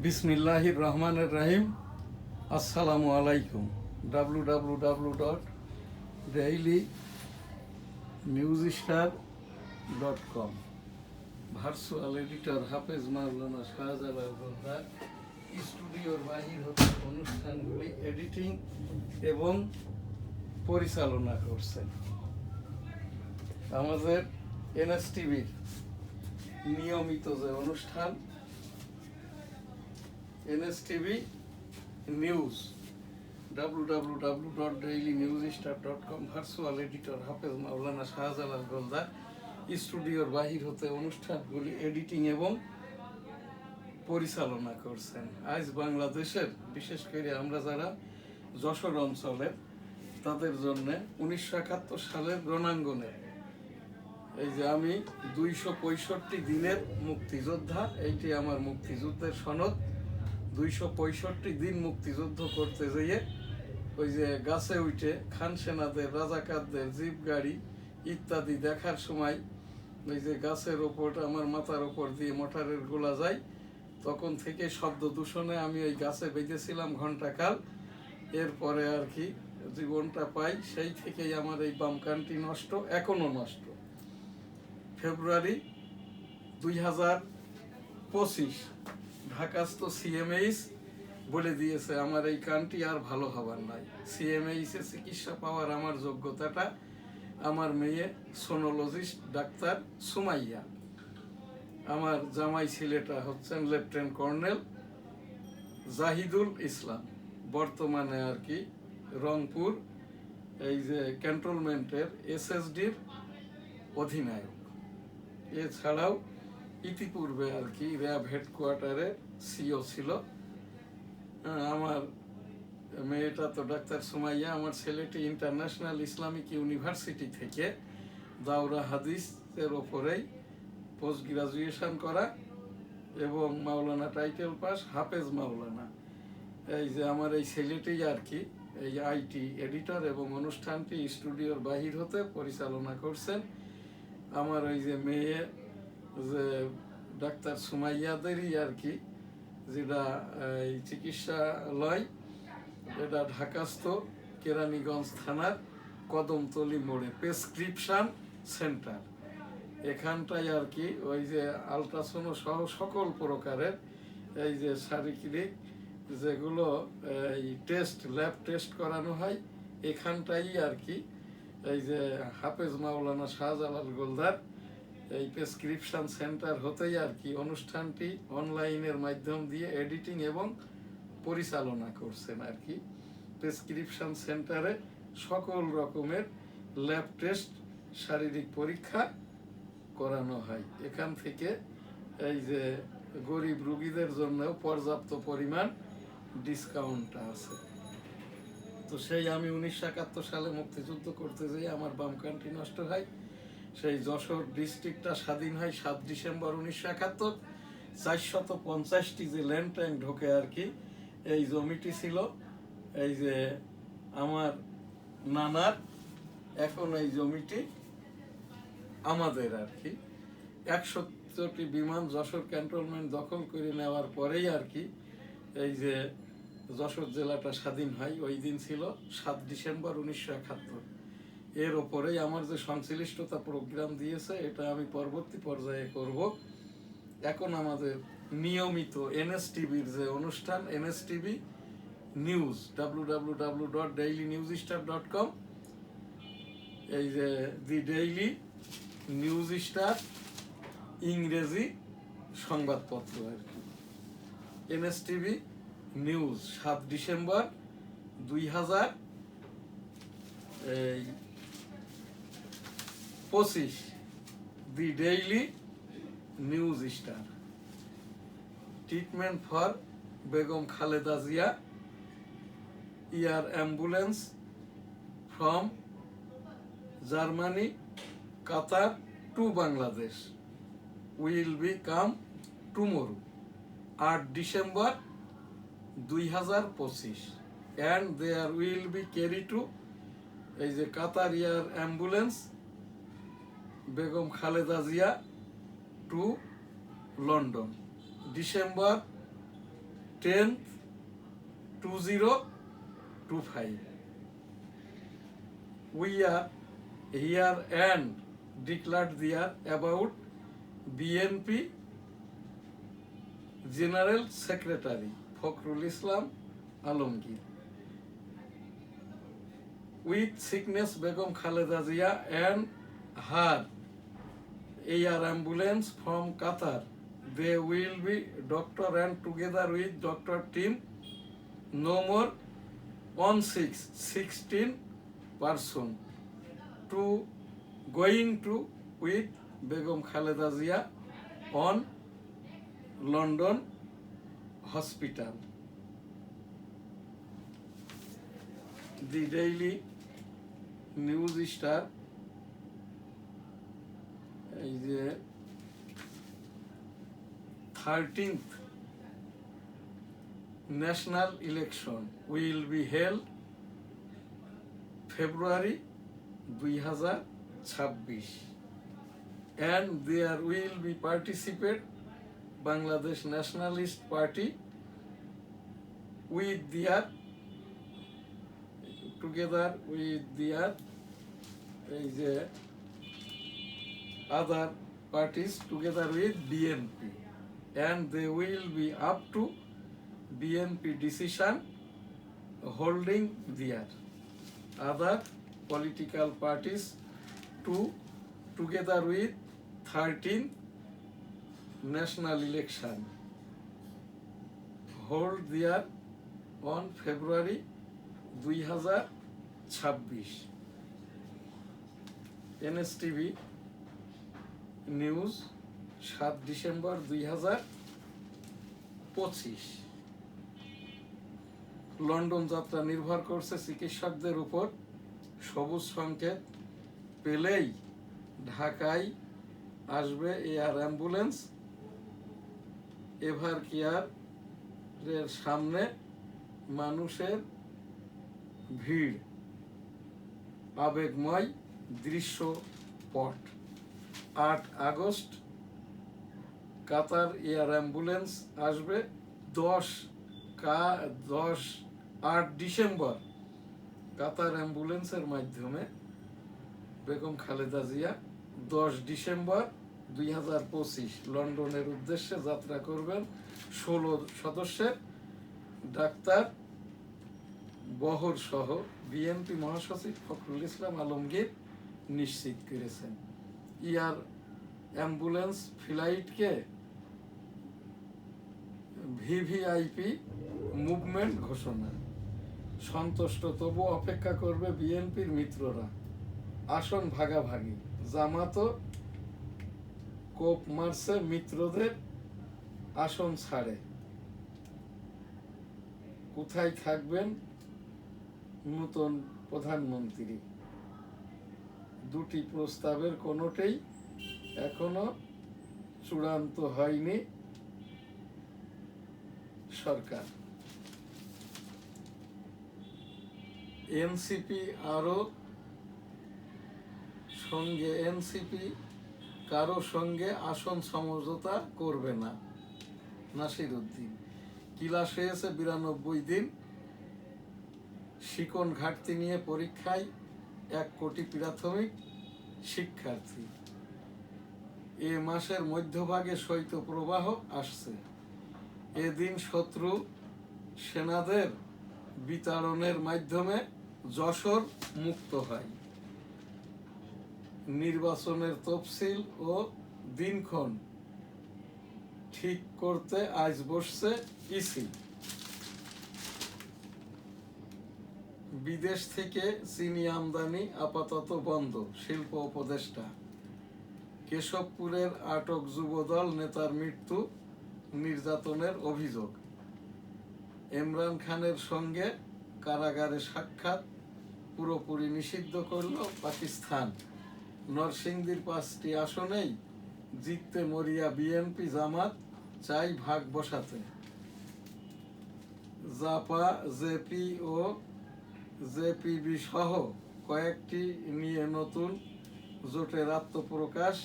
বিসমিল্লাহির রহমানির রহিম। আসসালামু আলাইকুম। www.dailynewsstar.com ভার্চুয়াল এডিটর হাফেজ মাওলানা শাহজালাল গোলদার স্টুডিওর বাহির হতে অনুষ্ঠানগুলি এডিটিং এবং পরিচালনা করছেন। আমাদের এনএসটিভির নিয়মিত যে অনুষ্ঠান এনএসটিভি নিউজ www.dailynewsstar.com ভার্চুয়াল এডিটর হাফেজ মাওলানা শাহজালাল গোলদার স্টুডিওর বাহির হতে অনুষ্ঠানগুলি এডিটিং এবং পরিচালনা করছেন। আজ বাংলাদেশের বিশেষ করে আমরা যারা যশোর অঞ্চলের তাদের জন্য 1971 সালের রণাঙ্গনে এই যে আমি 265 দিনের মুক্তিযোদ্ধা, এইটি আমার মুক্তিযুদ্ধের সনদ। 265 দিন মুক্তিযুদ্ধ করতে যেয়ে ওই যে গাছে উঠে খান সেনাদের, রাজাকারদের জিপ গাড়ি ইত্যাদি দেখার সময় ওই যে গাছের ওপর আমার মাথার ওপর দিয়ে মোটরের গোলা যায়, তখন থেকে শব্দ দূষণে আমি ওই গাছে বেঁধেছিলাম ঘণ্টাকাল। এরপরে আর কি জীবনটা পাই, সেই থেকেই আমার এই বাম কানটি নষ্ট, এখনো নষ্ট। ফেব্রুয়ারি 2025 ঢাকাস্থ সিএমএইচ বলে দিয়েছে আমার এই কানটি আর ভালো হবার নাই। সিএমএইচে চিকিৎসা পাওয়ার আমার যোগ্যতাটা আমার মেয়ে সোনোলজিস্ট ডাক্তার সুমাইয়া, আমার জামাই ছেলেটা হচ্ছেন লেফটেন্যান্ট কর্নেল জাহিদুল ইসলাম, বর্তমানে আর কি রংপুর এই যে ক্যান্টনমেন্টের এসএসডির অধিনায়ক। এছাড়াও ইতিপূর্বে আর কি র্যাব হেডকোয়ার্টারে সিও ছিল। আমার মেয়েটা তো ডাক্তার সুমাইয়া, আমার ছেলেটি ইন্টারন্যাশনাল ইসলামিক ইউনিভার্সিটি থেকে দাওরা হাদিসের ওপরেই পোস্ট গ্রাজুয়েশন করা এবং মাওলানা টাইটেল পাস, হাফেজ মাওলানা। এই যে আমার এই ছেলেটি আর কি এই আইটি এডিটর এবং অনুষ্ঠানটি স্টুডিওর বাহির হতে পরিচালনা করছেন। আমার ওই যে মেয়ে যে ডাক্তার সুমাইয়াদেরই আর কি যেটা এই চিকিৎসালয়, এটা ঢাকাস্থ কেরানীগঞ্জ থানার কদমতলি মোড়ে প্রেসক্রিপশন সেন্টার। এখানটায় আর কি ওই যে আলট্রাসাউন্ড সহ সকল প্রকারের এই যে শারীরিক যেগুলো এই টেস্ট, ল্যাব টেস্ট করানো হয়, এখানটাই আর কি এই যে হাফেজ মাওলানা শাহজালাল গোলদার এই প্রেসক্রিপশন সেন্টার হতেই আর কি অনুষ্ঠানটি অনলাইনের মাধ্যম দিয়ে এডিটিং এবং পরিচালনা করছেন আর কি। প্রেসক্রিপশন সেন্টারে সকল রকমের ল্যাব টেস্ট, শারীরিক পরীক্ষা করানো হয়। এখান থেকে এই যে গরিব রোগীদের জন্যও পর্যাপ্ত পরিমাণ ডিসকাউন্ট আছে। তো সেই আমি 1971 সালে মুক্তিযুদ্ধ করতে যেয়ে আমার বাম কানটি নষ্ট হয়। সেই যশোর ডিস্ট্রিক্টটা স্বাধীন হয় 7 ডিসেম্বর 1971। 450টি যে ল্যান্ড ট্যাঙ্ক ঢোকে আর কি, এই জমিটি ছিল এই যে আমার নানার। এখন এই জমিটি আমাদের আর কি। 117টি বিমান যশোর ক্যান্টনমেন্ট দখল করে নেওয়ার পরেই আর কি এই যে যশোর জেলাটা স্বাধীন হয়। ওই দিন ছিল 7 ডিসেম্বর 1971। এর ওপরেই আমার যে সংশ্লিষ্টতা প্রোগ্রাম দিয়েছে, এটা আমি পরবর্তী পর্যায়ে করব। এখন আমাদের নিয়মিত এনএসটিভির যে অনুষ্ঠান এনএসটিভি নিউজ www.dailynewsstar.com, এই যে দি ডেইলি নিউজ স্টার ইংরেজি সংবাদপত্র আর কি। NSTV news 7 December 2025, the Daily News Star. Treatment for Begum Khaleda Zia, air ambulance from Germany, Qatar to Bangladesh will be come tomorrow, 8 December 2025, and there will be carry to এই যে Qatar air ambulance Begum Khaleda Zia to London, December 10th 2025. We are here and declared there about BNP General Secretary Fakhrul Islam Alamgir. With sickness Begum Khaleda Zia and her air ambulance from Qatar. They will be doctor and together with Dr. Team no more on 16 person to going to with Begum Khaleda Zia on London hospital. The Daily News Star is a 13th national election will be held February 2026 and there will be participate Bangladesh Nationalist Party with their together with their other parties together with BNP and they will be up to BNP decision holding their other political parties to together with 13 national election hold there on February 2026. NSTV news 7 December 2025। London যাত্রা নির্ভর করছে চিকিৎসকদের উপর। সবুজ সংকেত পেলেই ঢাকায় আসবে এয়ার অ্যাম্বুলেন্স। এভার কেয়ারের সামনে মানুষের ভিড়, আবেগময় দৃশ্যপট। 8 আগস্ট কাতার এয়ার অ্যাম্বুলেন্স আসবে। 8 ডিসেম্বর কাতার অ্যাম্বুলেন্সের মাধ্যমে বেগম খালেদা জিয়া 10 ডিসেম্বর 2025 লন্ডনের উদ্দেশ্যে যাত্রা করবেন। 16 সদস্যের ডাক্তার বহর সহ বিএনপি মহাসচিব ফখরুল ইসলাম আলমগীর নিশ্চিত করেছেন। এয়ার অ্যাম্বুলেন্স ফ্লাইটকে ভিভিআইপি মুভমেন্ট ঘোষণা। সন্তুষ্ট তবু অপেক্ষা করবে বিএনপির মিত্ররা। আসন ভাগাভাগি, জামাতও কোপ মারছে মিত্রদের আসন ছাড়ে। কোথায় থাকবেন নতুন প্রধানমন্ত্রী? দুটি প্রস্তাবের কোনোটাই এখনো চূড়ান্ত হয়নি। সরকার এনসিপি কারো সঙ্গে আসন সমঝোতা করবে না। নাসির উদ্দিন ক্লাস হয়েছে 92 দিন। শিকন ঘাটতি নিয়ে পরীক্ষায় 1 কোটি প্রাথমিক শিক্ষার্থী। এ মাসের মধ্যভাগে শৈত্যপ্রবাহ আসছে। এদিন শত্রু সেনাদের বিতাড়নের মাধ্যমে যশোর মুক্ত হয়। নির্বাচনের তফসিল ও দিনক্ষণ ঠিক করতে আজ বসছে ইসি। বিদেশ থেকে চিনি আমদানি আপাতত বন্ধ, শিল্প উপদেষ্টা। কেশবপুরের আটক যুবদল নেতার মৃত্যু নির্যাতনের অভিযোগ। ইমরান খানের সঙ্গে কারাগারে সাক্ষাৎ পুরোপুরি নিষিদ্ধ করল পাকিস্তান। নরসিংদীর 5টি আসনেই জিততে মরিয়া বিএনপি, জামাত চাই ভাগ বসাতে। জাপা, জেপি ও জেপিবি সহ কয়েকটি নিয়ে নতুন জোটের আত্মপ্রকাশ।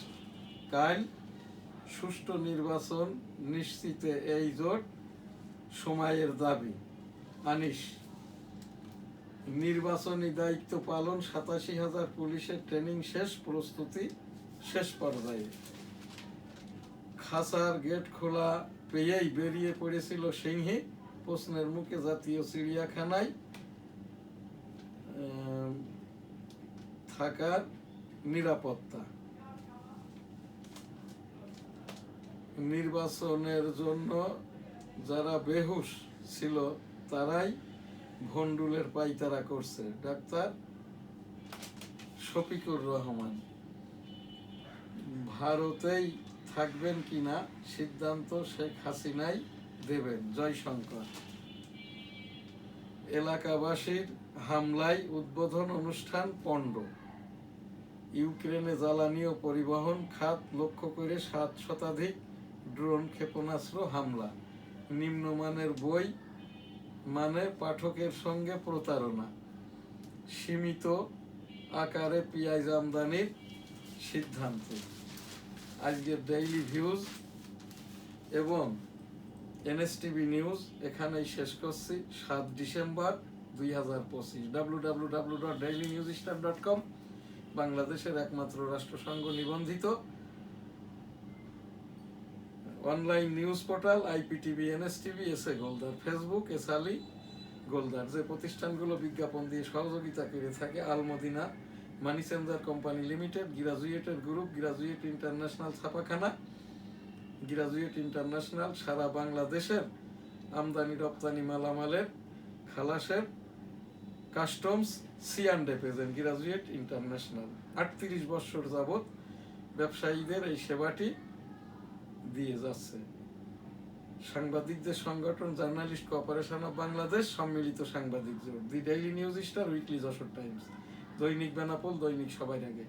কাল সুষ্ঠু নির্বাচন নিশ্চিতে এই জোট সময়ের দাবি। আনিস, নির্বাচনী দায়িত্ব পালন, 87,000 পুলিশের ট্রেনিং শেষ, প্রস্তুতি শেষ পর্যায়ে। খাসার গেট খোলা পেয়েই বেরিয়ে পড়েছিল সিংহী, প্রশ্নের মুখে জাতীয় চিড়িয়াখানায় থাকার নিরাপত্তা। নির্বাচনের জন্য যারা বেহুশ ছিল তারাই ভন্ডুলের পাইতারা করছে, ডাক্তার শফিকুর রহমান। ভারতেই থাকবেন কিনা সিদ্ধান্ত শেখ হাসিনাই দেবেন, জয়শঙ্কর। এলাকাবাসীর হামলায় উদ্বোধন অনুষ্ঠান পণ্ড। ইউক্রেনে জ্বালানি ও পরিবহন খাত লক্ষ্য করে 7 শতাধিক ড্রোন ক্ষেপণাস্ত্র হামলা। নিম্নমানের বই মানে পাঠকের সঙ্গে প্রতারণা। সীমিত আকারে পেঁয়াজ আমদানির সিদ্ধান্ত। আজকের ডেইলি ভিউজ এবং এনএসটিভি নিউজ এখানেই শেষ করছি। 7 ডিসেম্বর 2025। www.dailynewsstar.com বাংলাদেশের একমাত্র রাষ্ট্রসংঘ নিবন্ধিত online news portal. IPTV, NSTV, SA Goldar, Facebook S Ali Goldar. যে প্রতিষ্ঠানগুলো বিজ্ঞাপন দিয়ে সহযোগিতা করে থাকে: Almadina money changer company limited, গ্রাজুয়েটের গ্রুপ, গ্রাজুয়েট ইন্টারন্যাশনাল ছাপাখানা, গ্রাজুয়েট ইন্টারন্যাশনাল সারা বাংলাদেশের আমদানি রপ্তানি মালামালের খালাসের customs C&F agent, graduate international. 38 বছর যাবৎ ব্যবসায়ীদের এই সেবাটি দিয়ে যাচ্ছে। সাংবাদিকদের সংগঠন জার্নালিস্ট কোঅপারেশন অফ বাংলাদেশ, সম্মিলিত সাংবাদিক জোট। The Daily News Star, weekly Jessore Times, দৈনিক বেনাপোল, দৈনিক সবার আগে,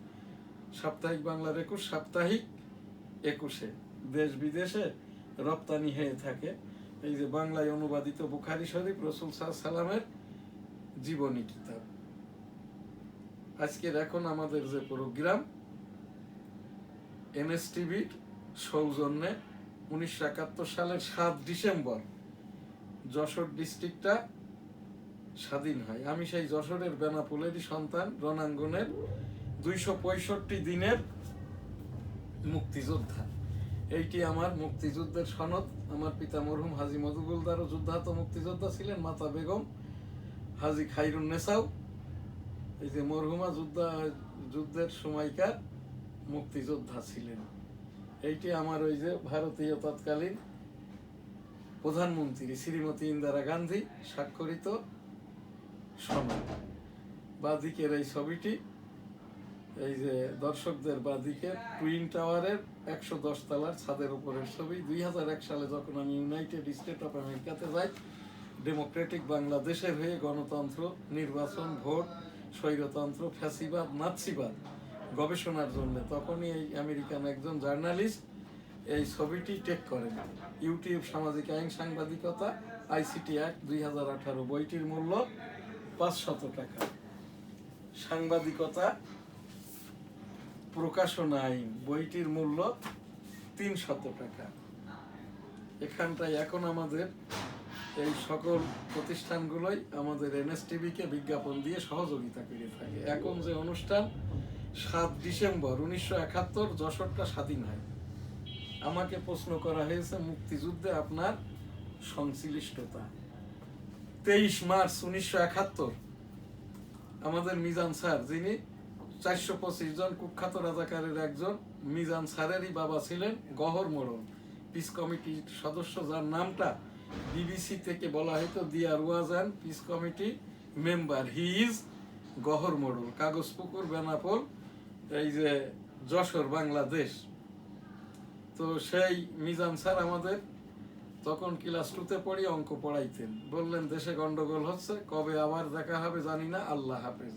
সাপ্তাহিক বাংলার 21, সাপ্তাহিক 21-এ দেশ বিদেশে রপ্তানি হয়ে থাকে। এই যে বাংলায় অনুবাদিত বুখারী শরীফ, রাসূল সাল্লাল্লাহু জীবনী কিতাব। আজকের এখন আমাদের যে প্রোগ্রাম এনএসটিভির সৌজন্যে 1971 সালের 7 ডিসেম্বর যশোর ডিস্ট্রিক্টটা স্বাধীন হয়। আমি সেই যশোরের বেনাপোলেরই সন্তান, রণাঙ্গনের 265 দিনের মুক্তিযোদ্ধা। এইটি আমার মুক্তিযুদ্ধের সনদ। আমার পিতা মরহুম হাজী মধুগুলদারও যুদ্ধাহত মুক্তিযোদ্ধা ছিলেন, মাতা বেগম হাজী খাইরুন্নেসাও এই যে মরহুমা যুদ্ধের সময়কার মুক্তিযোদ্ধা ছিলেন। এইটি আমার ওই যে ভারতীয় তৎকালীন প্রধানমন্ত্রী শ্রীমতী ইন্দিরা গান্ধী স্বাক্ষরিত সনদ। বাদিকের এই ছবিটি, এই যে দর্শকদের বাদিকে টুইন টাওয়ারের 110 তলার ছাদের উপরের ছবি। 2001 সালে যখন আমি ইউনাইটেড স্টেট অফ আমেরিকাতে যাই, ডেমোক্রেটিক বাংলাদেশের হয়ে গণতন্ত্র, নির্বাচন, ভোট, স্বৈরতন্ত্র, ফ্যাসিবাদ, নাৎসিবাদ গবেষণার জন্য, তখনই এই আমেরিকান একজন জার্নালিস্ট এই ছবিটি টেক করেন। ইউটিউব, সামাজিক আইন, সাংবাদিকতা, আইসিটি অ্যাক্ট 2018। বইটির মূল্য 500 টাকা। সাংবাদিকতা প্রকাশনা আইন, বইটির মূল্য 300 টাকা। এখানটায় এখন আমাদের এই সকল প্রতিষ্ঠানগুলোই আমাদের এনএসটিভিকে বিজ্ঞাপন দিয়ে সহযোগিতা করে থাকে। এখন যে অনুষ্ঠান 7 ডিসেম্বর 1971 যশোরটা স্বাধীন হয়। আমাকে প্রশ্ন করা হয়েছে মুক্তিযুদ্ধে আপনার সংশ্লিষ্টতা। 23 মার্চ 1971 আমাদের মিজান স্যার, যিনি 425 জন কুখ্যাত রাজাকারের একজন, মিজান স্যারেরই বাবা ছিলেন গহর মোড়ল, পিস কমিটির সদস্য, যার নামটা বিবিসি থেকে বলা হয়তো there was and peace committee member. He is Gohor Morol, Kagojpukur, Benapole, এই যে যশোর, বাংলাদেশ। তো সেই মিজান স্যার আমাদের তখন ক্লাস 2-তে পড়ি, অঙ্ক পড়াইতেন। বললেন দেশে গন্ডগোল হচ্ছে, কবে আবার দেখা হবে জানি না, আল্লাহ হাফেজ।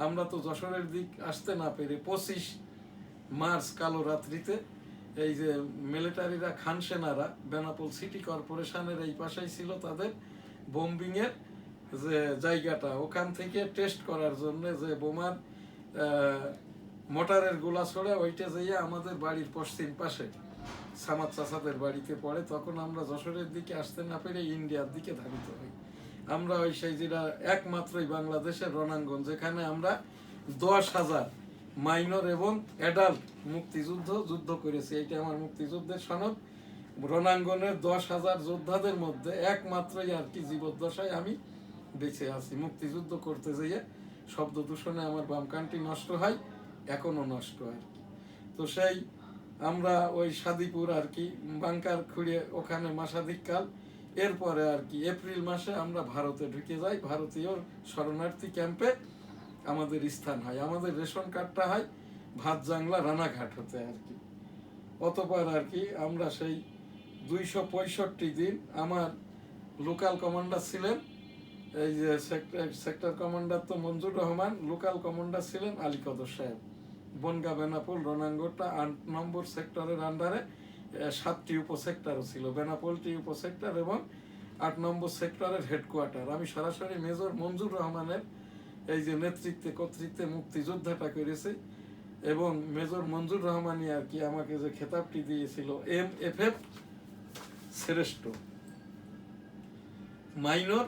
আমরা তো যশোরের দিক আসতে না পেরে 25 মার্চ কালো রাত্রিতে এই যে মিলিটারিরা, খান সেনারা বেনাপোল সিটি কর্পোরেশনের এই পাশেই ছিল তাদের বোম্বিংয়ের যে জায়গাটা, ওখান থেকে টেস্ট করার জন্য যে বোমার মোটরের গোলা ছড়ে, ওইটা যাইয়া আমাদের বাড়ির পশ্চিম পাশে সামাদ চাচাদের বাড়িতে পড়ে, তখন আমরা যশোরের দিকে আসতে না পেরে ইন্ডিয়ার দিকে ধাবিত হই। আমরা ওই সেই যেটা একমাত্রই বাংলাদেশের রণাঙ্গন, যেখানে আমরা 10,000 মাইনর এবং অ্যাডাল্ট যুদ্ধ করেছি। এইটা আমার মুক্তিযুদ্ধের সনদ। রণাঙ্গনের 10,000 যোদ্ধাদের মধ্যে একমাত্রই আর কি জীবদ্দশায় আমি বেঁচে আছি। মুক্তিযুদ্ধ করতে যেয়ে শব্দ দূষণে আমার বাম কানটি নষ্ট হয়, এখনো নষ্ট আর কি। তো সেই আমরা ওই সাদিপুর আর কি বাংকার খুঁড়ে ওখানে মাসাধিককাল, এরপরে আর কি এপ্রিল মাসে আমরা ভারতে ঢুকে যাই। ভারতীয় শরণার্থী ক্যাম্পে আমাদের স্থান হয়। আমাদের রেশন কার্ডটা হয় ভাতজাংলা রানাঘাট হতে আর কি। অতপর আর কি আমরা সেই 265 দিন, আমার লোকাল কমান্ডার ছিলেন এই যে সেক্টর কমান্ডার তো মঞ্জুর রহমান, লোকাল কমান্ডার ছিলেন আলী কদর সাহেব। বনগা বেনাপোল রণাঙ্গনটা 8 নম্বর সেক্টরের আন্ডারে 7টি উপসেক্টরও ছিল। বেনাপোলটি উপসেক্টর এবং 8 নম্বর সেক্টরের হেডকোয়ার্টার। আমি সরাসরি মেজর মঞ্জুর রহমানের এই যে কর্তৃত্বে মুক্তিযোদ্ধাটা করেছি, এবং মেজর মঞ্জুর রহমানই আর কি আমাকে যে খেতাবটি দিয়েছিল MFF শ্রেষ্ঠ মাইনর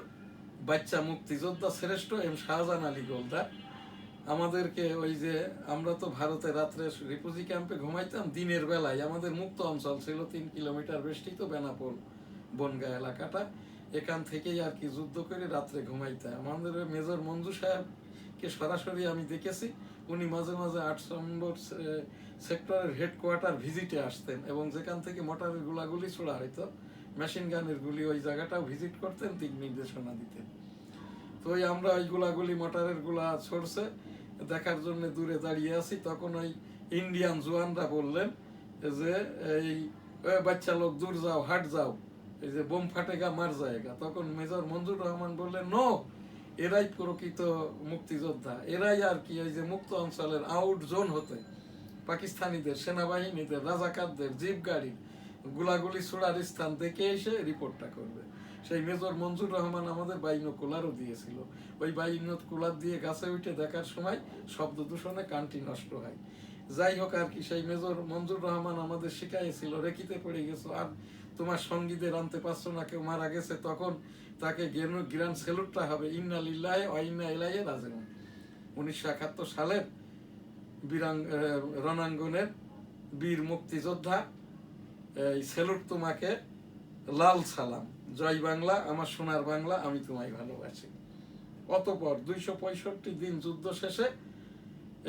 বাচ্চা মুক্তিযোদ্ধা শ্রেষ্ঠ এম শাহজাহান আলী গোলদার। আমাদেরকে ওই যে আমরা তো ভারতে রাত্রে রিফিউজি ক্যাম্পে ঘুমাইতাম, দিনের বেলায় আমাদের মুক্ত অঞ্চল ছিল 3 কিলোমিটার বেষ্টিত বেনাপোল বনগা এলাকাটা, এখান থেকেই আর কি যুদ্ধ করে রাত্রে ঘুমাইতাম। আমাদের মেজর মঞ্জু সাহেবকে সরাসরি আমি দেখেছি, উনি মাঝে মাঝে 8 নম্বর সেক্টরের হেডকোয়ার্টার ভিজিটে আসতেন, এবং যেখান থেকে মোটরের গুলাগুলি ছোড়া হয়তো মেশিন গানের গুলি, ওই জায়গাটাও ভিজিট করতেন, দিক নির্দেশনা দিতেন। তো ওই আমরা ওই গুলাগুলি মোটরের গুলা ছড়ছে দেখার জন্য দূরে দাঁড়িয়ে আছি, তখন ওই ইন্ডিয়ান জওয়ানরা বললেন যে এই বাচ্চা লোক দূর যাও, হাট যাও, এই যে বোম ফাটেগা মার যায়গা। তখন মেজর মঞ্জুর রহমান বললেন নো, এরাই প্রকৃত মুক্তিযোদ্ধা, এরাই আর কি এই যে মুক্ত অঞ্চলের আউট জোন হতে পাকিস্তানিদের সেনাবাহিনীদের রাজাকারদের জিপ গাড়ি গুলাগুলি ছোড়ার স্থান দেখে এসে রিপোর্টটা করবে। সেই মেজর মঞ্জুর রহমান আমাদের বাইনোকুলারও দিয়েছিল। ওই বাইনোকুলার দিয়ে গাছে উঠে দেখার সময় শব্দ দূষণে কানটি নষ্ট হয়। যাই হোক আর কি, সেই মেজর মঞ্জুর রহমান আমাদের শিখাইছিল, রেখিতে পড়ে গেছো আর তোমার সঙ্গীদের আনতে পারছো না, কেউ মারা গেছে, তখন তাকে গ্র্যান্ড স্যালুটটা হবে ইন্না লিল্লাহি ওয়া ইন্না ইলাইহি রাজিউন। 1971 সালের রণাঙ্গনের বীর মুক্তিযোদ্ধা, এই স্যালুট তোমাকে, লাল সালাম, জয় বাংলা, আমার সোনার বাংলা, আমি তোমায় ভালোবাসি। অতঃপর 265 দিন যুদ্ধ শেষে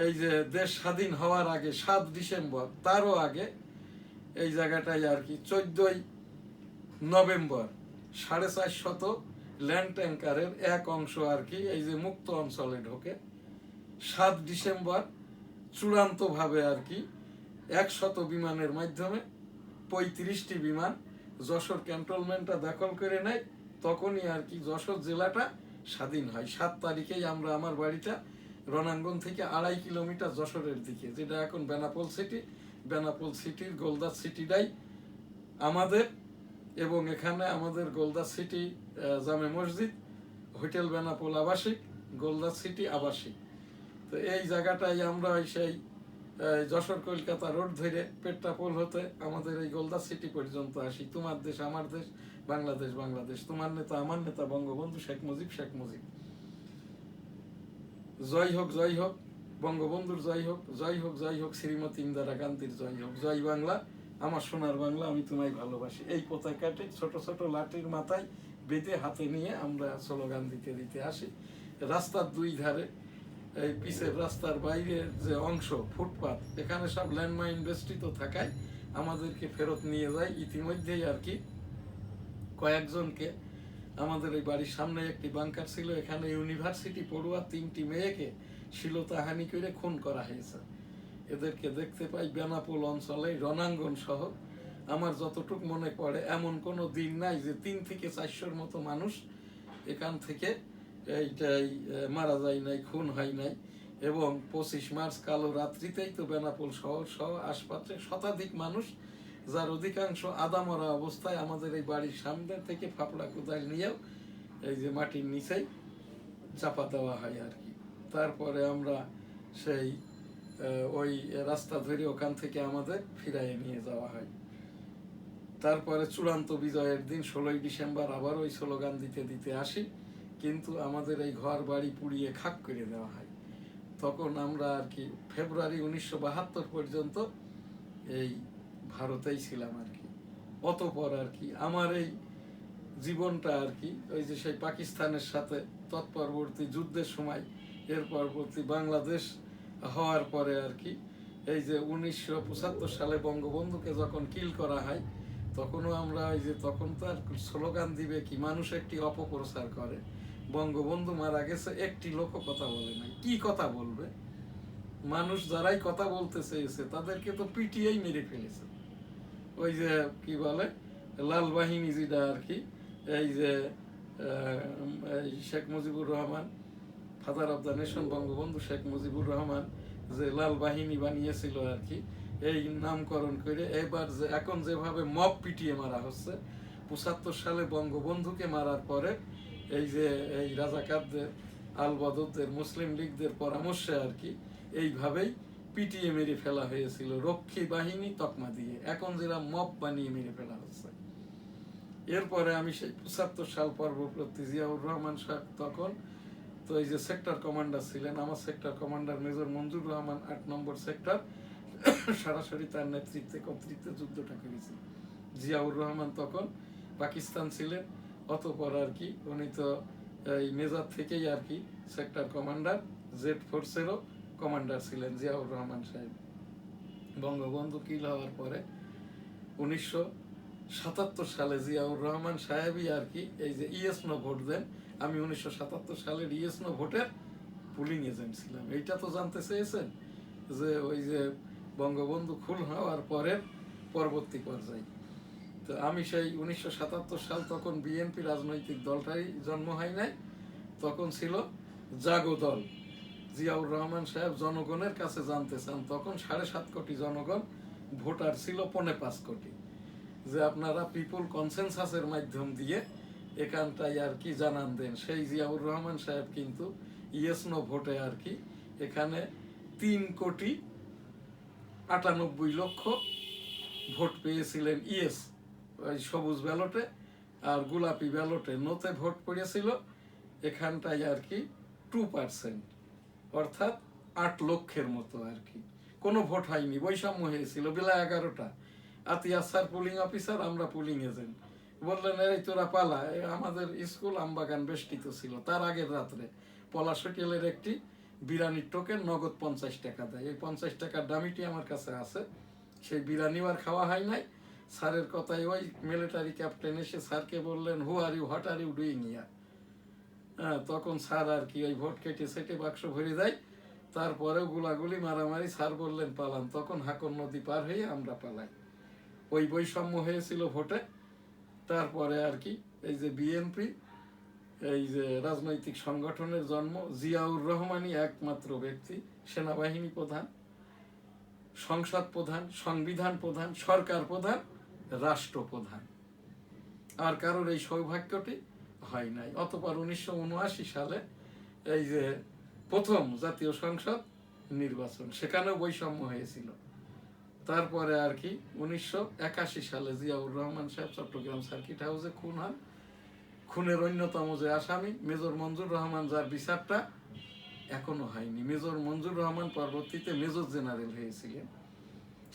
এই যে দেশ স্বাধীন হওয়ার আগে 7 ডিসেম্বর, তারও আগে এই জায়গাটায় আর কি 14 নভেম্বর 450 ল্যান্ড ট্যাঙ্কারের এক অংশ আর কি এই যে মুক্ত অঞ্চলে ঢোকে। 7 ডিসেম্বর চূড়ান্তভাবে আর কি 100 বিমানের মাধ্যমে 35টি বিমান যশোর ক্যান্টনমেন্টটা দখল করে নেয়। তখনই আর কি যশোর জেলাটা স্বাধীন হয়। 7 তারিখেই আমরা, আমার বাড়িটা রণাঙ্গন থেকে 2.5 কিলোমিটার যশোরের দিকে, যেটা এখন বেনাপোল সিটি, বেনাপোল সিটির গোলদাস সিটিটাই আমাদের, এবং এখানে আমাদের গোলদাস সিটি জামে মসজিদ, হোটেল বেনাপোল আবাসিক, গোলদাস সিটি আবাসিক। তো এই জায়গাটাই আমরা সেই যশোর কলকাতা রোড ধরে পেট্রাপোল হতে আমাদের এই গোলদাস সিটি পর্যন্ত আসি। তোমার দেশ আমার দেশ, বাংলাদেশ বাংলাদেশ, তোমার নেতা আমার নেতা বঙ্গবন্ধু শেখ মুজিব, শেখ মুজিব। জয় হোক, জয় হোক বঙ্গবন্ধুর, জয় হোক, জয় হোক, জয় হোক শ্রীমতী ইন্দিরা গান্ধীর, জয় হোক, জয় বাংলা, আমার সোনার বাংলা, আমি তোমায় ভালোবাসি। এই পতাকাটি ছোট ছোট লাঠির মাথায় বেঁধে হাতে নিয়ে আমরা স্লোগান দিতে দিতে আসি। রাস্তার 2 ধারে, এই পিছের রাস্তার বাইরের যে অংশ ফুটপাত, এখানে সব ল্যান্ডমাইন বেষ্টিত থাকায় আমাদেরকে ফেরত নিয়ে যায়। ইতিমধ্যেই আর কি কয়েকজনকে, আমাদের এই বাড়ির সামনে একটি বাংকার ছিল, এখানে ইউনিভার্সিটি পড়ুয়া 3টি মেয়েকে শ্লীলতাহানি করে খুন করা হয়েছে। এদেরকে দেখতে পাই বেনাপোল অঞ্চলে, রণাঙ্গন সহ। আমার যতটুকু মনে পড়ে এমন কোনো দিন নাই যে 3 থেকে 400-র মতো মানুষ এখান থেকে এইটাই মারা যায় নাই, খুন হয় নাই। এবং 25 মার্চ কালো রাত্রিতেই তো বেনাপোল শহর সহ আশপাশে শতাধিক মানুষ, যার অধিকাংশ আদামরা অবস্থায় আমাদের এই বাড়ির সামনে থেকে ফাপড়া কোদাল নিয়েও এই যে মাটির নিচেই চাপা দেওয়া হয় আর কি। তারপরে আমরা সেই ওই রাস্তা ধরে ওখান থেকে আমাদের ফিরাইয়ে নিয়ে যাওয়া হয়। তারপরে চূড়ান্ত বিজয়ের দিন 16ই ডিসেম্বর আবার ওই স্লোগান দিতে দিতে আসি, কিন্তু আমাদের এই ঘর বাড়ি পুড়িয়ে খাক করে দেওয়া হয়। তখন আমরা আর কি ফেব্রুয়ারি 1972 পর্যন্ত এই ভারতেই ছিলাম আর কি। অতপর আর কি আমার এই জীবনটা আর কি ওই যে সেই পাকিস্তানের সাথে তৎপরবর্তী যুদ্ধের সময়, এর পরবর্তী বাংলাদেশ হওয়ার পরে আর কি এই যে 1975 সালে বঙ্গবন্ধুকে যখন কিল করা হয়, তখনও আমরা ওই যে তখন তো আর স্লোগান দিবে কি, মানুষ একটি অপপ্রচার করে, বঙ্গবন্ধু মারা গেছে, একটি লোকও কথা বলে নাই। কি কথা বলবে? মানুষ যারাই কথা বলতে চেয়েছে তাদেরকে তো পিটিয়েই মেরে ফেলেছে। ওই যে কি বলে লাল বাহিনী যেটা আর কি, এই যে Sheikh Mujibur Rahman, father of the nation Bangabandhu Sheikh Mujibur Rahman যে লাল বাহিনী বানিয়েছিল আর কি, এই নামকরণ করে এবার যে এখন যেভাবে মব পিটিয়ে মারা হচ্ছে, 75 সালে বঙ্গবন্ধুকে মারার পরে এই যে এই রাজাকারদের, আলবদরদের, মুসলিম লীগদের পরামর্শে আর কি এইভাবেই পিটিয়ে মেরে ফেলা হয়েছিল রক্ষী বাহিনী তকমা দিয়ে, এখন যেটা মব বানিয়ে মেরে ফেলা হচ্ছে। এরপরে আমি সেই 75 সাল পরবর্তী জিয়াউর রহমান সাহেব তখন তো এই যে সেক্টর কমান্ডার ছিলেন, আমার সেক্টর কমান্ডার মেজর মঞ্জুর রহমান 8 নম্বর সেক্টর, সরাসরি তার নেতৃত্বে কর্তৃত্বে যুদ্ধটা করেছে। জিয়াউর রহমান তখন পাকিস্তান ছিলেন, অতপর আর কি উনি তো এই মেজর থেকেই আর কি সেক্টর কমান্ডার, জেড ফোর্সেরও কমান্ডার ছিলেন জিয়াউর রহমান সাহেব। বঙ্গবন্ধু কিল হওয়ার পরে 1977 সালে জিয়াউর রহমান সাহেবই আর কি এই যে ইয়েসনো ভোট দেন। আমি 1977 সালের ইয়েসনো ভোটের পুলিং এজেন্ট ছিলাম। এইটা তো জানতে চেয়েছেন যে ওই যে বঙ্গবন্ধু খুন হওয়ার পরের পরবর্তী পর্যায়ে। তো আমি সেই 1977 সাল, তখন বিএনপি রাজনৈতিক দলটাই জন্ম হয় নাই, তখন ছিল জাগো দল। জিয়াউর রহমান সাহেব জনগণের কাছে জানতে চান, তখন 7.5 কোটি জনগণ, ভোটার ছিল 4.5 কোটি, যে আপনারা পিপুল কনসেনসাসের মাধ্যম দিয়ে এখানটায় আর কি জানান দেন। সেই জিয়াউর রহমান সাহেব কিন্তু ইয়েস নো ভোটে আর কি এখানে 3,98,00,000 ভোট পেয়েছিলেন ইয়েস, ওই সবুজ ব্যালটে, আর গোলাপি ব্যালটে নোতে ভোট পড়েছিল এখানটায় আর কি 2%, অর্থাৎ 8 লক্ষের মতো আর কি। কোনো ভোট হয়নি, বৈষম্য হয়েছিল। বেলা 11টা, আতিয়া স্যার পুলিং অফিসার, আমরা পুলিং এজেন্ট। বললেন এই তোরা পালা, আমাদের স্কুল আমবাগান বেষ্টিত ছিল। তার আগের রাত্রে পলাশ হোটেলের একটি বিরিয়ানির টোকেন নগদ 50 টাকা দেয়। এই 50 টাকার দামিটি আমার কাছে আছে। সেই বিরিয়ানিও আর খাওয়া হয় নাই। স্যারের কথায় ওই মিলিটারি ক্যাপ্টেন এসে স্যারকে বললেন, who are you, what are you doing here? হ্যাঁ, তখন স্যার আর কি ওই ভোট কেটে সেটে বাক্স ভরে দেয়। তারপরেও গুলাগুলি মারামারি, স্যার বললেন পালান। তখন হাকন নদী পার হয়ে আমরা পালাই। ওই বৈষম্য হয়েছিল ভোটে। তারপরে আর কি এই যে বিএনপি, এই যে রাজনৈতিক সংগঠনের জন্ম, জিয়াউর রহমানই একমাত্র ব্যক্তি, সেনাবাহিনী প্রধান, সংসদ প্রধান, সংবিধান প্রধান, সরকার প্রধান, রাষ্ট্রপ্রধান। আর কারোর এই সৌভাগ্যটি হয় নাই। অতঃপর 1979 সালে এই যে প্রথম জাতীয় সংসদ নির্বাচন, সেখানেও বৈষম্য হয়েছিল। তারপরে আর কি 1981 সালে জিয়াউর রহমান সাহেব চট্টগ্রাম সার্কিট হাউসে খুন হন। খুনের অন্যতম যে আসামি মেজর মঞ্জুর রহমান, যার বিচারটা এখনো হয়নি। মেজর মঞ্জুর রহমান পরবর্তীতে মেজর জেনারেল হয়েছিলেন।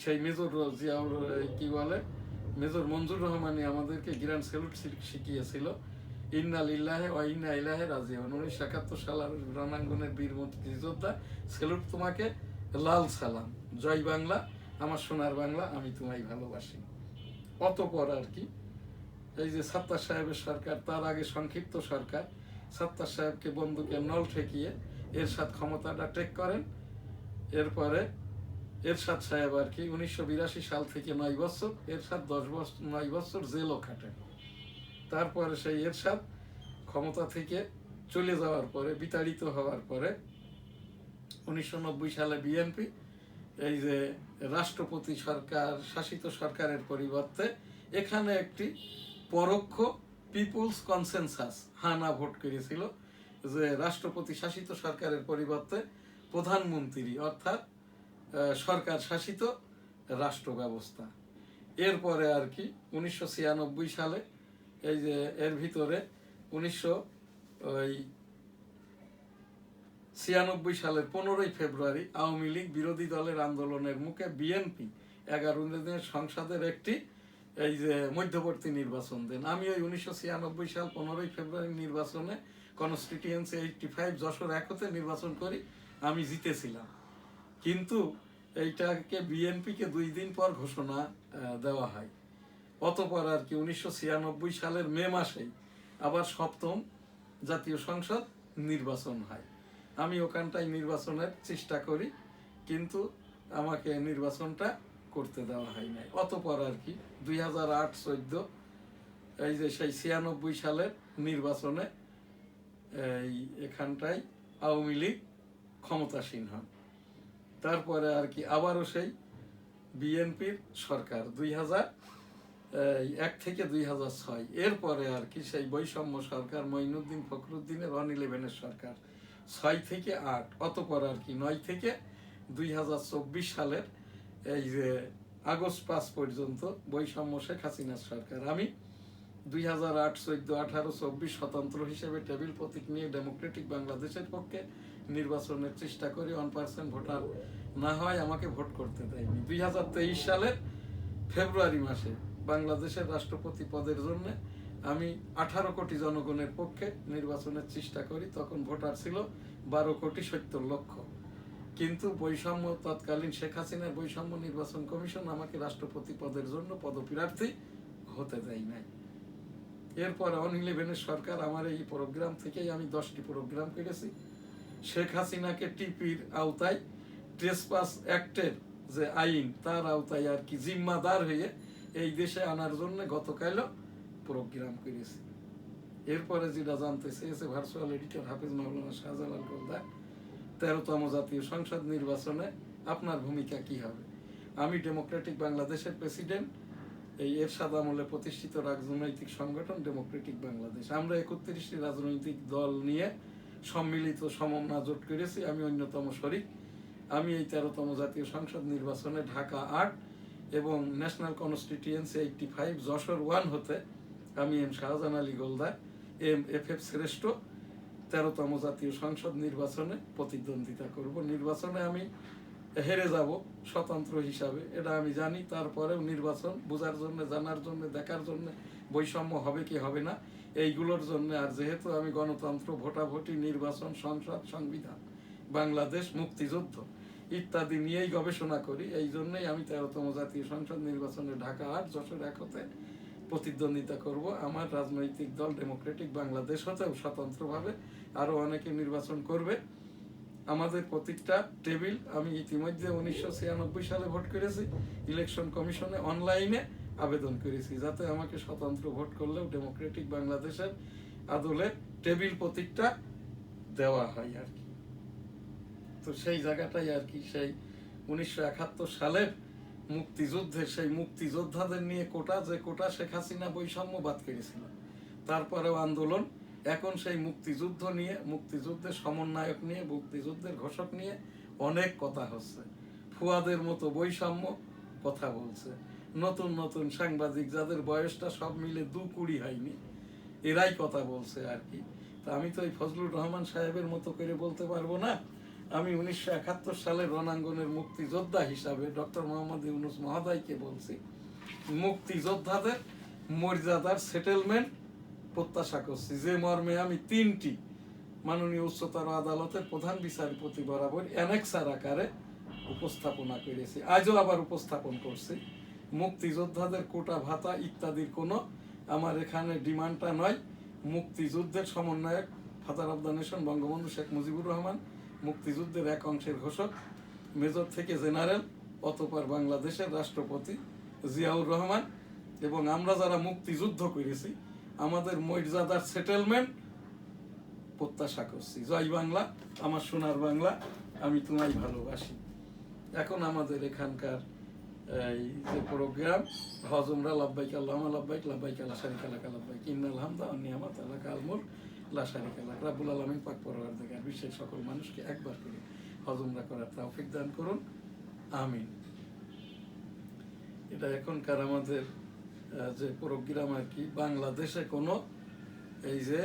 সেই মেজর জিয়াউর কি বলে মেজর মঞ্জুর রহমানই আমাদেরকে গ্র্যান্ড স্যালুট শিখিয়েছিল, ইন্না লিল্লাহে ওয়া ইন্না ইলাইহি রাজিউন। 1971 সালের রণাঙ্গনের বীর মুক্তিযোদ্ধা, স্যালুট তোমাকে, লাল সালাম, জয় বাংলা, আমার সোনার বাংলা, আমি তোমায় ভালোবাসি। অতপর আর কি এই যে সাত্তার সাহেবের সরকার, তার আগে সংক্ষিপ্ত সরকার, সাত্তার সাহেবকে বন্দুকের নল ঠেকিয়ে এরশাদ ক্ষমতাটা টেক করেন। এরপরে এরশাদ সাহেব আর কি 1982 সাল থেকে 9 বছর, এরশাদ 9 বছর জেলও খাটেন। তারপরে সেই এরশাদ ক্ষমতা থেকে চলে যাওয়ার পরে, বিতাড়িত হওয়ার পরে 1990 সালে বিএনপি এই যে রাষ্ট্রপতি সরকার শাসিত সরকারের পরিবর্তে এখানে একটি পরোক্ষ পিপুলস কনসেনসাস হানা ভোট করেছিল, যে রাষ্ট্রপতি শাসিত সরকারের পরিবর্তে প্রধানমন্ত্রী, অর্থাৎ সরকার শাসিত রাষ্ট্র ব্যবস্থা, এরপরে আর কি 1996 সালে এই যে এর ভিতরে 1996 সালের 15ই ফেব্রুয়ারি আওয়ামী লীগ বিরোধী দলের আন্দোলনের মুখে বিএনপি 11 দিনের সংসদের একটি এই যে মধ্যবর্তী নির্বাচন দেন। আমি ওই 1996 সাল 15ই ফেব্রুয়ারি নির্বাচনে কনস্টিটিউয়েন্সি 85 যশোর 1 হতে নির্বাচন করি, আমি জিতেছিলাম। কিন্তু এইটাকে বিএনপিকে 2 দিন পর ঘোষণা দেওয়া হয়। অতপর আর কি 1996 সালের মে মাসেই আবার 7ম জাতীয় সংসদ নির্বাচন হয়। আমি ওখানটায় নির্বাচনের চেষ্টা করি, কিন্তু আমাকে নির্বাচনটা করতে দেওয়া হয় নাই। অতপর আর কি 2008-14 এই যে সেই 96 সালের নির্বাচনে এই এখানটায় আওয়ামী লীগ ক্ষমতাসীন হন। তারপরে আর কি আবারও সেই বিএনপির সরকার 2001 থেকে 2006। এরপরে আর কি সেই বৈষম্য সরকার মঈনুদ্দিন ফখরুদ্দিনের 111 সরকার 6 থেকে 8। অতপর আর কি 9 থেকে 2024 সালের এই যে আগস্ট 5 পর্যন্ত বৈষম্য শেখ হাসিনার সরকার। আমি 2008, 14, 18, 24 স্বতন্ত্র হিসেবে টেবিল প্রতীক নিয়ে ডেমোক্রেটিক বাংলাদেশের পক্ষে নির্বাচনের চেষ্টা করি। 1% ভোটার না হয় আমাকে ভোট করতে দেয়নি। 2023 সালের ফেব্রুয়ারি মাসে বাংলাদেশের রাষ্ট্রপতি পদের জন্য আমি 18 কোটি জনগণের পক্ষে নির্বাচনের চেষ্টা করি। তখন ভোটার ছিল 12,70,00,000। কিন্তু বৈষম্য তৎকালীন শেখ হাসিনার বৈষম্য নির্বাচন কমিশন আমাকে রাষ্ট্রপতি পদের জন্য পদপ্রার্থী হতে দেয় নাই। এরপর 111 সরকার আমার এই প্রোগ্রাম থেকেই আমি 10টি প্রোগ্রাম করেছি। শেখ হাসিনাকে টিপির আওতায় ট্রেসপাস অ্যাক্টের যে আইন তার আওতায় আর কি জিম্মাদার হয়ে এই দেশে আনার জন্য গতকালও প্রোগ্রাম করেছি। এরপরে যেটা জানতে চেয়েছে ভার্চুয়াল এডিটর হাফিজ মাওলানা শাহজালাল গোলদার, 13তম জাতীয় সংসদ নির্বাচনে আপনার ভূমিকা কি হবে? আমি ডেমোক্রেটিক বাংলাদেশের প্রেসিডেন্ট, এই এরশাদ আমলে প্রতিষ্ঠিত রাজনৈতিক সংগঠন ডেমোক্রেটিক বাংলাদেশ। আমরা 31টি রাজনৈতিক দল নিয়ে সম্মিলিত সমমনা জোট করেছি, আমি অন্যতম শরিক। আমি এই 13তম জাতীয় সংসদ নির্বাচনে ঢাকা 8 এবং ন্যাশনাল কনস্টিটিউয়েন্সি 85 যশোর 1 হতে আমি এম শাহজাহান আলী গোলদার MFF শ্রেষ্ঠ 13তম জাতীয় সংসদ নির্বাচনে প্রতিদ্বন্দ্বিতা করব। নির্বাচনে আমি হেরে যাব স্বতন্ত্র হিসাবে, এটা আমি জানি। তারপরেও নির্বাচন বোঝার জন্য, জানার জন্য, দেখার জন্য, বৈষম্য হবে কি হবে না এইগুলোর জন্য। আর যেহেতু আমি গণতন্ত্র, ভোটাভুটি, নির্বাচন, সংসদ, সংবিধান, বাংলাদেশ, মুক্তিযুদ্ধ ইত্যাদি নিয়েই গবেষণা করি, এই জন্যই আমি 13তম জাতীয় সংসদ নির্বাচনে ঢাকা 8 যশোর 1 হতে প্রতিদ্বন্দ্বিতা করব। আমার রাজনৈতিক দল ডেমোক্রেটিক বাংলাদেশ হতেও স্বতন্ত্রভাবে আরো অনেকে নির্বাচন করবে। আমাদের প্রত্যেকটা টেবিল আমি ইতিমধ্যে 1996 সালে ভোট করেছি, ইলেকশন কমিশনে অনলাইনে আবেদন করেছি যাতে আমাকে স্বতন্ত্র ভোট করলেও ডেমোক্রেটিক বাংলাদেশের আদলে টেবিল প্রতীকটা দেওয়া হয় আর কি। তো সেই জায়গাটাই আর কি সেই 1971 সালের মুক্তিযুদ্ধের সেই মুক্তিযোদ্ধাদের নিয়ে কোটা, যে কোটা শেখ হাসিনা বৈষম্যবাদ করেছিল, তারপরেও আন্দোলন। এখন সেই মুক্তিযুদ্ধ নিয়ে, মুক্তিযুদ্ধের সমন্বয়ক নিয়ে, মুক্তিযুদ্ধের ঘোষক নিয়ে অনেক কথা হচ্ছে। ফুয়াদের মতো বৈষম্য কথা বলছে, নতুন নতুন সাংবাদিক যাদের বয়সটা সব মিলে 2-20 হয়নি, এরাই কথা বলছে আর কি। তা আমি তো এই ফজলুর রহমান সাহেবের মতো করে বলতে পারবো না। আমি 1971 সালের রণাঙ্গনের মুক্তিযোদ্ধা হিসাবে ডক্টর মোহাম্মদ ইউনূস মহোদয়কে বলছি, মুক্তিযোদ্ধাদের মর্যাদার সেটেলমেন্ট প্রত্যাশা করছি, যে মর্মে আমি 3টি মাননীয় উচ্চতর আদালতের প্রধান বিচারপতি বরাবর অ্যানেক্সার আকারে উপস্থাপনা করেছি, আজও আবার উপস্থাপন করছি। মুক্তিযোদ্ধাদের কোটা ভাতা ইত্যাদির কোনো আমার এখানে ডিমান্ডটা নয়। মুক্তিযুদ্ধের সমন্বয়ক father of the nation Bangabandhu Sheikh Mujibur Rahman, মুক্তিযুদ্ধের এক অংশের ঘোষক মেজর থেকে জেনারেল, অতঃপর বাংলাদেশের রাষ্ট্রপতি জিয়াউর রহমান, এবং আমরা যারা মুক্তিযুদ্ধ করেছি আমাদের মর্যাদার সেটেলমেন্ট প্রত্যাশা করছি। জয় বাংলা, আমার সোনার বাংলা, আমি তোমায় ভালোবাসি। এখন আমাদের এখানকার এই যে প্রোগ্রাম হজ উমরা লাব্বাইক আল্লাহুম্মা লাব্বাইক, লাব্বাইক লা শারীকা লাক লাব্বাইক, ইন্নাল হামদা ওয়ান নি'মাতা লাকা আল মুলক লা শারীকা লাক। রব্বুল আলামিন পাক পরওয়ারদিগার বিশ্বের সকল মানুষকে একবার করে হজ উমরা করার তৌফিক দান করুন, আমিন। এটা এখনকার আমাদের যে প্রোগ্রাম আর কি, বাংলাদেশে কোনো এই যে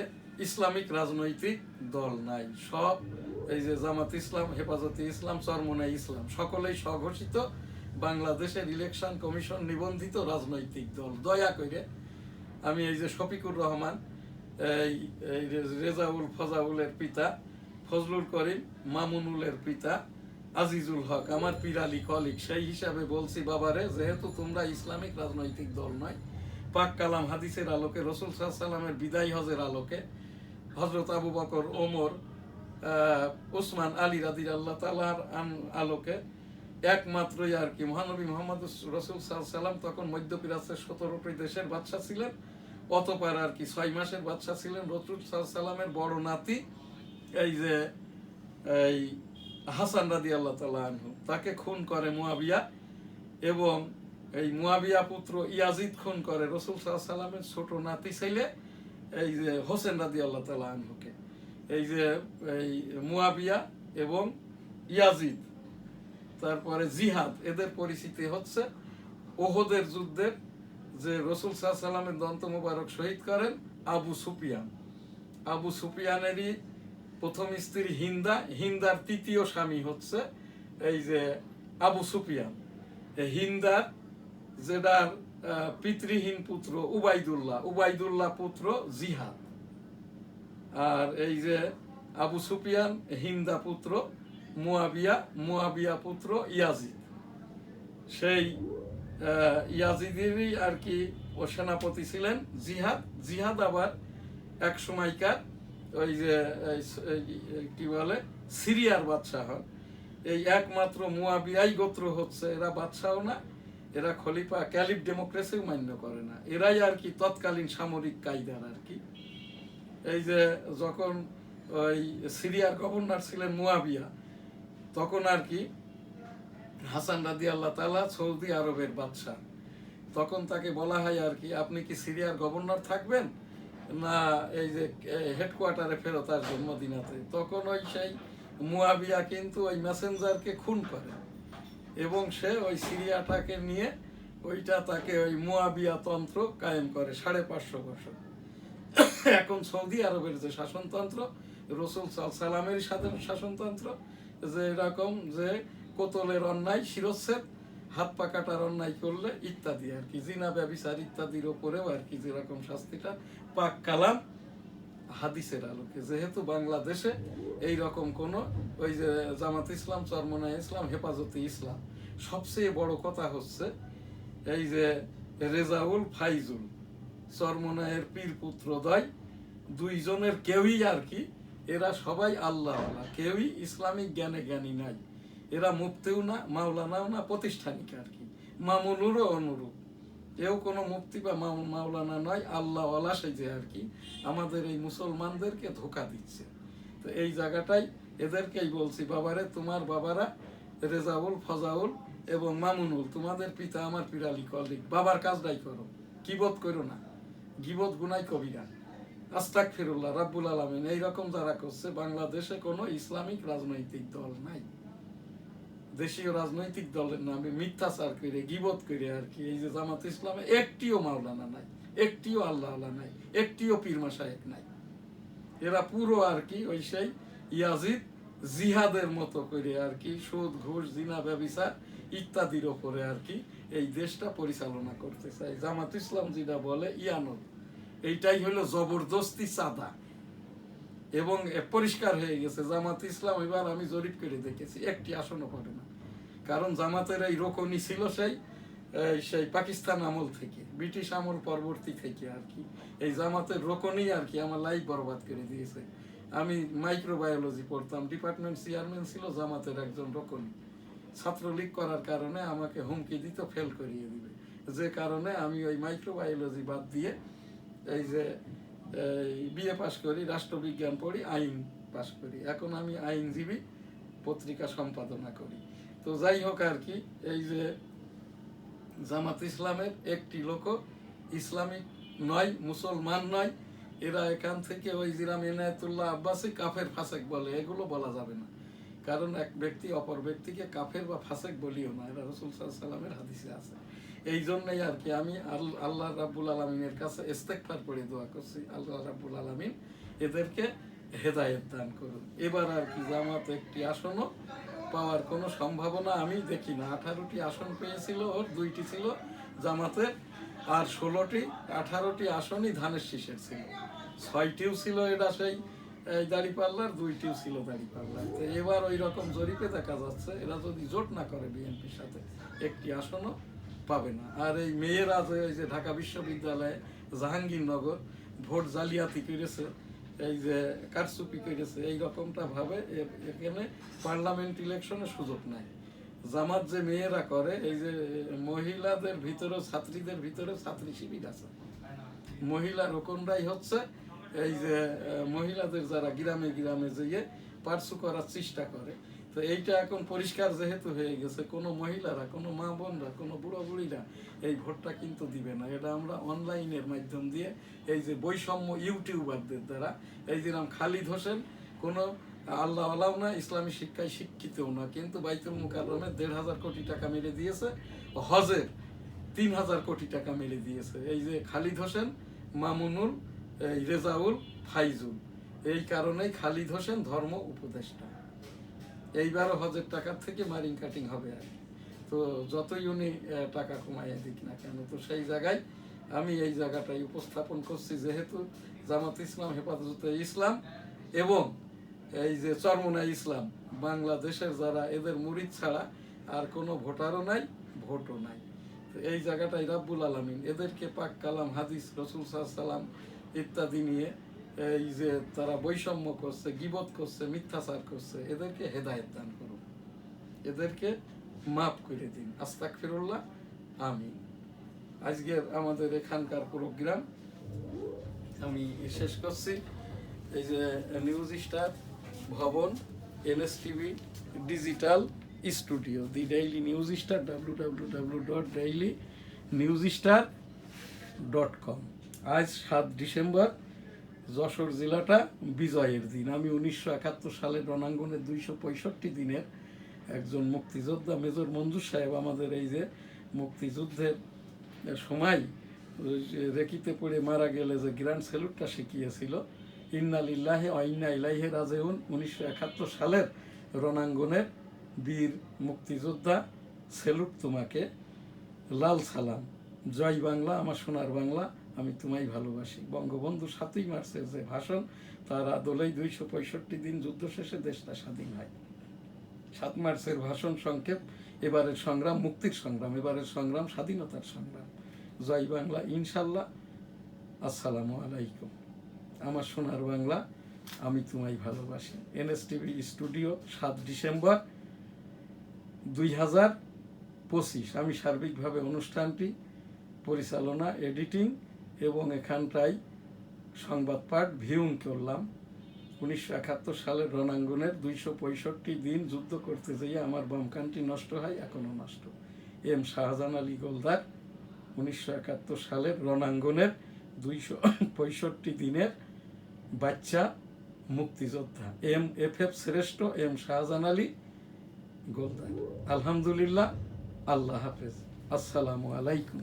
ইসলামিক রাজনৈতিক দল নাই। সব এই যে জামাত ইসলাম, হেফাজতে ইসলাম, চরমোনাই ইসলাম সকলেই স্বঘোষিত বাংলাদেশের ইলেকশন কমিশন নিবন্ধিত রাজনৈতিক দল। দয়া করে আমি এই যে শফিকুর রহমান, এই এই রেজাউল ফজাউলের পিতা, ফজলুল করিম মামুনুলের পিতা, আজিজুল হক আমার পিরালি কলিগ, সেই হিসাবে বলছি বাবারে, যেহেতু তোমরা ইসলামিক রাজনৈতিক দল নয়, পাক কালাম হাদিসের আলোকে, রসুল সাল্লাল্লাহু আলাইহি ওয়াসাল্লামের বিদায় হজের আলোকে, হযরত আবু বকর, ওমর, উসমান, আলী রাদিয়াল্লাহু তাআলার আলোকে একমাত্রই আর কি মহানবী মুহাম্মদ রাসূল সাল্লাল্লাহু আলাইহি ওয়াসাল্লাম তখন মধ্যপ্রাচ্যের 17টি দেশের বাদশা ছিলেন, অতঃপর আর কি 6 মাসের বাদশা ছিলেন রাসূল সাল্লাল্লাহু আলাইহি ওয়াসাল্লামের বড় নাতি এই যে এই হাসান রাদিয়াল্লাহু তাআলা আনহু, তাকে খুন করে মুয়াবিয়া, এবং এই মুয়াবিয়া পুত্র ইয়াজিদ খুন করে রাসূল সাল্লাল্লাহু আলাইহি ওয়াসাল্লামের ছোট নাতি ছেলে এই যে হোসেন রাদিয়াল্লাহু তাআলা আনহুকে। এই যে এই মুয়াবিয়া এবং ইয়াজিদ, তারপরে জিহাদ, এদের পরিচিতি হচ্ছে ওহদের যুদ্ধের যে রাসূল সাল্লাল্লাহু আলাইহি ওয়াসাল্লামের দন্ত মোবারক শহীদ করেন আবু সুফিয়ান। আবু সুফিয়ানেরই প্রথম স্ত্রী হিন্দা, হিন্দার তৃতীয় স্বামী হচ্ছে এই যে আবু সুফিয়ান। হিন্দার যেটার পিতৃহীন পুত্র উবাইদুল্লাহ, উবাইদুল্লাহ পুত্র জিহাদ, আর এই যে আবু সুফিয়ান হিন্দা পুত্র মুয়াবিয়া, মুয়াবিয়া পুত্র ইয়াজিদ। সেই ইয়াজিদেরই আর কি ও সেনাপতি ছিলেন জিহাদ। জিহাদ আবার এক সময়কার ওই যে কি বলে সিরিয়ার বাদশাহ হন। এই একমাত্র মুয়াবিয়াই গোত্র হচ্ছে, এরা বাদশাও না, এরা খলিফা ক্যালিফ ডেমোক্রেসিও মান্য করে না, এরাই আর কি তৎকালীন সামরিক কায়দার আর কি। এই যে যখন ওই সিরিয়ার গভর্নর ছিলেন মুয়াবিয়া, তখন আর কি হাসান রাদিয়াল্লাহু তাআলা সৌদি আরবের বাদশাহ, তখন তাকে বলা হয় আর কি, আপনি কি সিরিয়ার গভর্নর থাকবেন না এই যে হেডকোয়ার্টারে ফেরত আসবেন মদিনাতে? তখন ওই সেই মুয়াবিয়া কিন্তু ওই মেসেঞ্জারকে খুন করে, এবং সে ওই সিরিয়াটাকে নিয়ে ওইটা তাকে ওই মুয়াবিয়া তন্ত্র কায়েম করে 550 বছর। এখন সৌদি আরবের যে শাসনতন্ত্র, রাসূল সাল্লাল্লাহু আলাইহি ওয়াসাল্লামের সাথে শাসনতন্ত্র, যে এরকম যে কোতলের অন্যায় শিরচ্ছেদ, হাত পা কাটার অন্যায় করলে ইত্যাদি আর কি, জিনা ব্যভিচার ইত্যাদির ওপরেও আর কি যেরকম শাস্তিটা পাক কালাম হাদিসের আলোকে। যেহেতু বাংলাদেশে এই রকম কোন ওই যে জামাত ইসলাম, চরমোনাই ইসলাম, হেফাজতে ইসলাম, সবচেয়ে বড় কথা হচ্ছে এই যে রেজাউল ফাইজুল চরমোনাইয়ের পীর পুত্রদ্বয়, দুইজনের কেউই আর কি, এরা সবাই আল্লাহওয়ালা, কেউই ইসলামিক জ্ঞানে জ্ঞানী নাই। এরা মুফতিও না, মাওলানাও না, প্রতিষ্ঠানিক আর কি, মামুনুরও অনুরূপ। কেউ কোনো মুফতি বা মাওলানা নয়, আল্লাহওয়ালা সেই যে আর কি আমাদের এই মুসলমানদেরকে ধোঁকা দিচ্ছে। তো এই জায়গাটাই এদেরকেই বলছি, বাবারে তোমার বাবারা রেজাউল, ফজাউল এবং মামুনুল, তোমাদের পিতা আমার পিরালি কলিগ, বাবার কাজটাই করো, গীবত করো না, গীবত গুনাই কবিরা, আস্তাগফিরুল্লাহ রাব্বুল আলামিন। এইরকম যারা করছে, বাংলাদেশে কোনো ইসলামিক রাজনৈতিক দল নাই, দেশীয় রাজনৈতিক দলের নামে মিথ্যাচার করে, গীবত করে আর কি। এই যে জামাত ইসলামে একটিও মাওলানা নাই, একটিও আল্লাহওয়ালা নাই, একটিও পীর মাশায়েখ নাই। এরা পুরো আর কি ওই সেই ইয়াজিদ জিহাদের মতো করে আর কি সুদ, ঘুষ, জিনা, ব্যভিচার ইত্যাদির ওপরে আর কি এই দেশটা পরিচালনা করতে চায়। জামাত ইসলাম যেটা বলে ইয়ানত, এইটাই হলো জবরদস্তি চাঁদা। এবং পরিষ্কার হয়ে গেছে জামাত ইসলাম এবার আমি জরিপ করে দেখেছি একটি আসনও পাবে না। কারণ জামাতের এই রোকনি ছিল সেই পাকিস্তান আমল থেকে, ব্রিটিশ আমল পরবর্তী থেকে আর কি এই জামাতের রোকনি আর কি আমার লাইফ বরবাদ করে দিয়েছে। আমি মাইক্রোবায়োলজি পড়তাম, ডিপার্টমেন্ট চেয়ারম্যান ছিল জামাতের একজন রোকনি, ছাত্রলীগ করার কারণে আমাকে হুমকি দিত ফেল করিয়ে দিবে, যে কারণে আমি ওই মাইক্রোবায়োলজি বাদ দিয়ে এই যে বিএ পাশ করি, রাষ্ট্রবিজ্ঞান পড়ি, আইন পাশ করি, এখন আমি আইনজীবী, পত্রিকা সম্পাদনা করি। তো যাই হোক আর কি, এই যে জামাত ইসলামের একটি লোক ইসলামিক নয়, মুসলমান নয়। এরা এখান থেকে ওই জিরাম ইনায়েতুল্লাহ আব্বাসী কাফের ফাসেক বলে, এগুলো বলা যাবে না, কারণ এক ব্যক্তি অপর ব্যক্তিকে কাফের বা ফাসেক বলিও না, এরা রাসূল সাল্লাল্লাহু আলাইহি ওয়াসাল্লামের হাদিসে আছে। এই জন্যই আর কি আমি আল্লাহ রাব্বুল আলামিনের কাছে ইস্তেগফার করে দোয়া করছি, আল্লাহ রাব্বুল আলামিন এদেরকে হেদায়েত দান করুন। এবার আর কি জামাত একটি আসনও পাওয়ার কোনো সম্ভাবনা আমি দেখি না। 18টি আসন পেয়েছিল, ওর 2টি ছিল জামাতে, আর 16টি 18টি আসনই ধানের শীষের ছিল, 6টিও ছিল এটা সেই এই দাঁড়িপাল্লার, 2টিও ছিল দাঁড়িপাল্লার। তো এবার ওই রকম জরিপে দেখা যাচ্ছে এরা যদি জোট না করে বিএনপির সাথে, একটি আসনও পাবে না। আর এই মেয়েরা যে ওই যে ঢাকা বিশ্ববিদ্যালয়ে জাহাঙ্গীরনগর ভোট জালিয়াতি করেছে, এই যে কারচুপি করেছে, এই রকমটা ভাবে এখানে পার্লামেন্ট ইলেকশনে সুযোগ নাই। জামাত যে মেয়েরা করে, এই যে মহিলাদের ভিতরে, ছাত্রীদের ভিতরে ছাত্রী শিবির আছে, মহিলা রোকনরাই হচ্ছে এই যে মহিলাদের যারা গ্রামে গ্রামে যেয়ে পার্সু করার চেষ্টা করে। তো এইটা এখন পরিষ্কার যেহেতু হয়ে গেছে, কোনো মহিলারা, কোনো মা বোনরা, কোনো বুড়ো বুড়িরা এই ভোটটা কিন্তু দিবে না। এটা আমরা অনলাইনের মাধ্যম দিয়ে, এই যে বৈষম্য ইউটিউবারদের দ্বারা, এই যেরকম খালিদ হোসেন কোনো আল্লাহ আলাও না, ইসলামী শিক্ষায় শিক্ষিতও না, কিন্তু বাইতুল মুকাররমের 1,500 কোটি টাকা মেরে দিয়েছে, হজের 3,000 কোটি টাকা মেরে দিয়েছে। এই যে খালিদ হোসেন, মামুনুল, এই রেজাউল, ফাইজুল, এই কারণেই খালিদ হোসেন ধর্ম উপদেষ্টা। এইবারও হজের টাকার থেকে মারিং কাটিং হবে আর কি। তো যতই উনি টাকা কমাইয়া দিক না কেন, তো সেই জায়গায় আমি এই জায়গাটাই উপস্থাপন করছি, যেহেতু জামাত ইসলাম, হেফাজতে ইসলাম এবং এই যে চরমোনাই ইসলাম, বাংলাদেশের যারা, এদের মুরিদ ছাড়া আর কোনো ভোটারও নাই, ভোটও নাই। তো এই জায়গাটাই রাব্বুল আলামিন এদেরকে পাক কালাম, হাদিস, রাসূল সাল্লাল্লাহু আলাইহি ওয়াসাল্লাম ইত্যাদি নিয়ে এই যে তারা বৈষম্য করছে, গীবত করছে, মিথ্যাচার করছে, এদেরকে হেদায়েত দান করুন, এদেরকে মাফ করে দিন। আস্তাগফিরুল্লাহ, আমিন। আজকের আমাদের এখানকার প্রোগ্রাম আমি শেষ করছি। এই যে নিউজ স্টার ভবন, এনএসটিভি ডিজিটাল স্টুডিও, দি ডেইলি নিউজ স্টার, www.dailynewsstar.com। আজ 7 ডিসেম্বর, যশোর জেলাটা বিজয়ের দিন। আমি 1971 সালের রণাঙ্গনের 265 দিনের একজন মুক্তিযোদ্ধা, মেজর মঞ্জুর সাহেব আমাদের এই যে মুক্তিযুদ্ধের সময় রেকিতে পড়ে মারা গেলে যে গ্র্যান্ড স্যালুটটা শিখিয়েছিল, ইন্না লিল্লাহি ওয়া ইন্না ইলাইহি রাজিউন, 1971 সালের রণাঙ্গনের বীর মুক্তিযোদ্ধা, স্যালুট তোমাকে, লাল সালাম, জয় বাংলা, আমার সোনার বাংলা, আমি তোমায় ভালোবাসি। বঙ্গবন্ধু 7ই মার্চের যে ভাষণ, তার আদলেই 265 দিন যুদ্ধ শেষে দেশটা স্বাধীন হয়। 7 মার্চের ভাষণ সংক্ষেপ, এবারের সংগ্রাম মুক্তির সংগ্রাম, এবারের সংগ্রাম স্বাধীনতার সংগ্রাম। জয় বাংলা, ইনশাল্লাহ। আসসালামু আলাইকুম। আমার সোনার বাংলা, আমি তোমায় ভালোবাসি। এনএসটিভি স্টুডিও, 7 ডিসেম্বর 2025। আমি সার্বিকভাবে অনুষ্ঠানটি পরিচালনা, এডিটিং এবং এখানটায় সংবাদ পাঠ, ভিউং করলাম। 1971 সালের রণাঙ্গনের 265 দিন যুদ্ধ করতে যেয়ে আমার বামকানটি নষ্ট হয়, এখনও নষ্ট। এম শাহজাহান আলী গোলদার, 1971 সালের রণাঙ্গনের 265 দিনের বাচ্চা মুক্তিযোদ্ধা, MFF শ্রেষ্ঠ এম শাহজাহান আলী গোলদার। আলহামদুলিল্লাহ, আল্লাহ হাফেজ, আসসালামু আলাইকুম।